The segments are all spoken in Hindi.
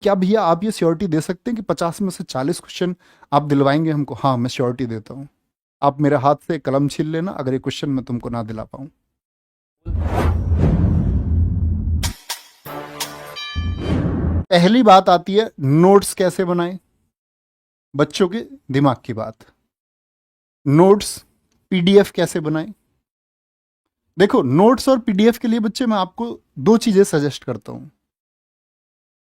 क्या भैया आप ये श्योरिटी दे सकते हैं कि 50 में से 40 क्वेश्चन आप दिलवाएंगे हमको? हाँ, मैं श्योरिटी देता हूँ। आप मेरे हाथ से कलम छीन लेना अगर ये क्वेश्चन मैं तुमको ना दिला पाऊँ। पहली बात आती है नोट्स कैसे बनाएं, बच्चों के दिमाग की बात। नोट्स पीडीएफ कैसे बनाएं? देखो, नोट्स और पीडीएफ के लिए बच्चे मैं आपको दो चीजें सजेस्ट करता हूं।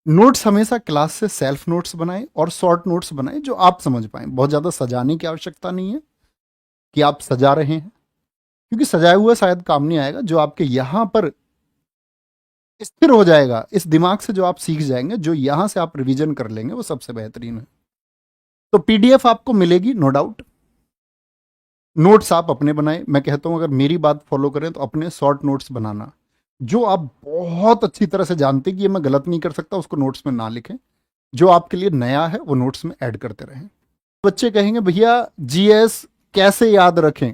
नोट्स हमेशा क्लास से सेल्फ नोट्स बनाएं और शॉर्ट नोट्स बनाएं जो आप समझ पाएं। बहुत ज्यादा सजाने की आवश्यकता नहीं है कि आप सजा रहे हैं, क्योंकि सजाया हुआ शायद काम नहीं आएगा। जो आपके यहां पर स्थिर हो जाएगा इस दिमाग से, जो आप सीख जाएंगे, जो यहां से आप रिवीजन कर लेंगे, वो सबसे बेहतरीन है। तो पीडीएफ आपको मिलेगी नो डाउट। नोट्स आप अपने बनाएं। मैं कहता हूं अगर मेरी बात फॉलो करें तो अपने शॉर्ट नोट्स बनाना, जो आप बहुत अच्छी तरह से जानते हैं कि ये मैं गलत नहीं कर सकता, उसको नोट्स में ना लिखें। जो आपके लिए नया है वो नोट्स में ऐड करते रहें। बच्चे कहेंगे भैया जीएस कैसे याद रखें,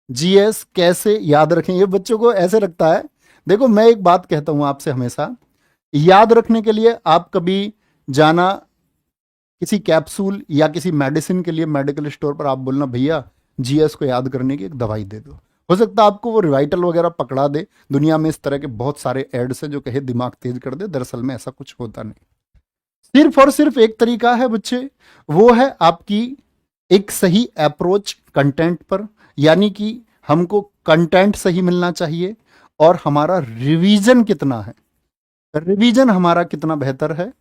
जीएस कैसे याद रखें, ये बच्चों को ऐसे लगता है। देखो, मैं एक बात कहता हूं आपसे हमेशा, याद रखने के लिए आप कभी जाना किसी कैप्सूल या किसी मेडिसिन के लिए मेडिकल स्टोर पर, आप बोलना भैया जीएस को याद करने की एक दवाई दे दो। हो सकता है आपको वो रिवाइटल वगैरह पकड़ा दे। दुनिया में इस तरह के बहुत सारे एड्स हैं जो कहे दिमाग तेज कर दे, दरअसल में ऐसा कुछ होता नहीं। सिर्फ और सिर्फ एक तरीका है बच्चे, वो है आपकी एक सही अप्रोच कंटेंट पर। यानी कि हमको कंटेंट सही मिलना चाहिए और हमारा रिवीजन कितना है, रिवीजन हमारा कितना बेहतर है।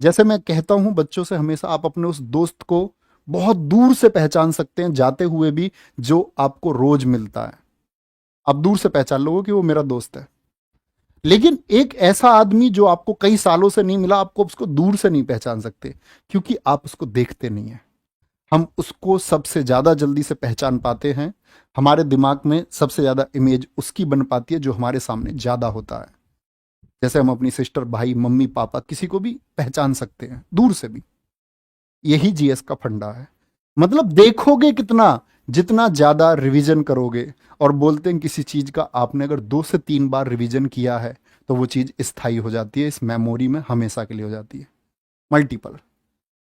जैसे मैं कहता हूं बच्चों से हमेशा, आप अपने उस दोस्त को बहुत दूर से पहचान सकते हैं जाते हुए भी, जो आपको रोज मिलता है। आप दूर से पहचान लोगे कि वो मेरा दोस्त है। लेकिन एक ऐसा आदमी जो आपको कई सालों से नहीं मिला, आपको उसको दूर से नहीं पहचान सकते, क्योंकि आप उसको देखते नहीं है। हम उसको सबसे ज्यादा जल्दी से पहचान पाते हैं। हमारे दिमाग में सबसे ज्यादा इमेज उसकी बन पाती है जो हमारे सामने ज्यादा होता है। जैसे हम अपनी सिस्टर, भाई, मम्मी, पापा, किसी को भी पहचान सकते हैं दूर से भी। यही जीएस का फंडा है। मतलब देखोगे कितना, जितना ज्यादा रिवीजन करोगे। और बोलते हैं किसी चीज का आपने अगर 2 से 3 बार रिवीजन किया है तो वो चीज स्थायी हो जाती है, इस मेमोरी में हमेशा के लिए हो जाती है। मल्टीपल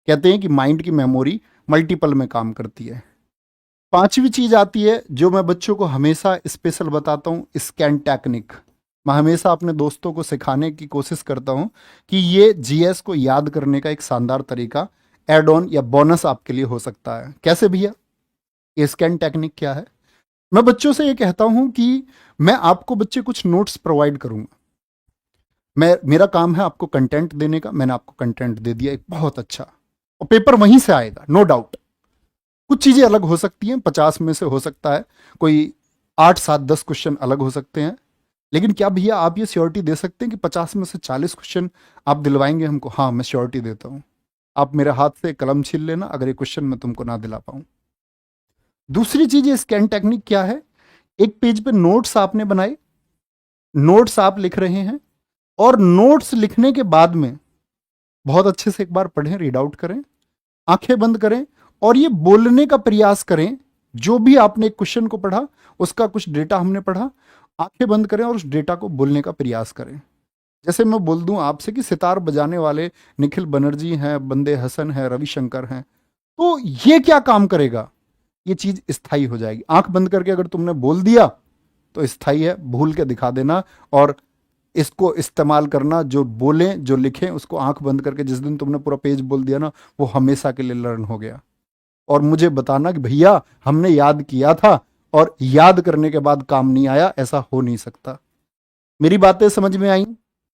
कहते हैं कि माइंड की मेमोरी मल्टीपल में काम करती है। पांचवी चीज आती है जो मैं बच्चों को हमेशा स्पेशल बताता हूं, स्कैन टेक्निक। मैं हमेशा अपने दोस्तों को सिखाने की कोशिश करता हूं कि ये जीएस को याद करने का एक शानदार तरीका, एड ऑन या बोनस आपके लिए हो सकता है। कैसे भैया? ये स्कैन टेक्निक क्या है? मैं बच्चों से ये कहता हूं कि मैं आपको बच्चे कुछ नोट्स प्रोवाइड करूंगा। मेरा काम है आपको कंटेंट देने का। मैंने आपको कंटेंट दे दिया एक बहुत अच्छा, और पेपर वहीं से आएगा नो डाउट। कुछ चीजें अलग हो सकती हैं, 50 में से हो सकता है कोई 8, 7, 10 क्वेश्चन अलग हो सकते हैं। लेकिन क्या भैया आप ये श्योरिटी दे सकते हैं कि 50 में से 40 क्वेश्चन आप दिलवाएंगे हमको? हाँ, मैं श्योरिटी देता हूं। आप मेरे हाथ से कलम छीन लेना अगर ये क्वेश्चन मैं तुमको ना दिला पाऊं। दूसरी चीज, ये स्कैन टेक्निक क्या है? एक पेज पे नोट्स आपने बनाए, नोट्स आप लिख रहे हैं, और नोट्स लिखने के बाद में बहुत अच्छे से एक बार पढ़ें, रीड आउट करें, आंखें बंद करें और ये बोलने का प्रयास करें। जो भी आपने एक क्वेश्चन को पढ़ा, उसका कुछ डेटा हमने पढ़ा, आंखें बंद करें और उस डेटा को बोलने का प्रयास करें। जैसे मैं बोल दूं आपसे कि सितार बजाने वाले निखिल बनर्जी हैं, बंदे हसन हैं, रविशंकर हैं, तो ये क्या काम करेगा? ये चीज स्थायी हो जाएगी। आंख बंद करके अगर तुमने बोल दिया तो स्थायी है, भूल के दिखा देना और इसको इस्तेमाल करना। जो बोले, जो लिखें, उसको आंख बंद करके जिस दिन तुमने पूरा पेज बोल दिया ना, वो हमेशा के लिए लर्न हो गया। और मुझे बताना कि भैया हमने याद किया था और याद करने के बाद काम नहीं आया, ऐसा हो नहीं सकता। मेरी बातें समझ में आई?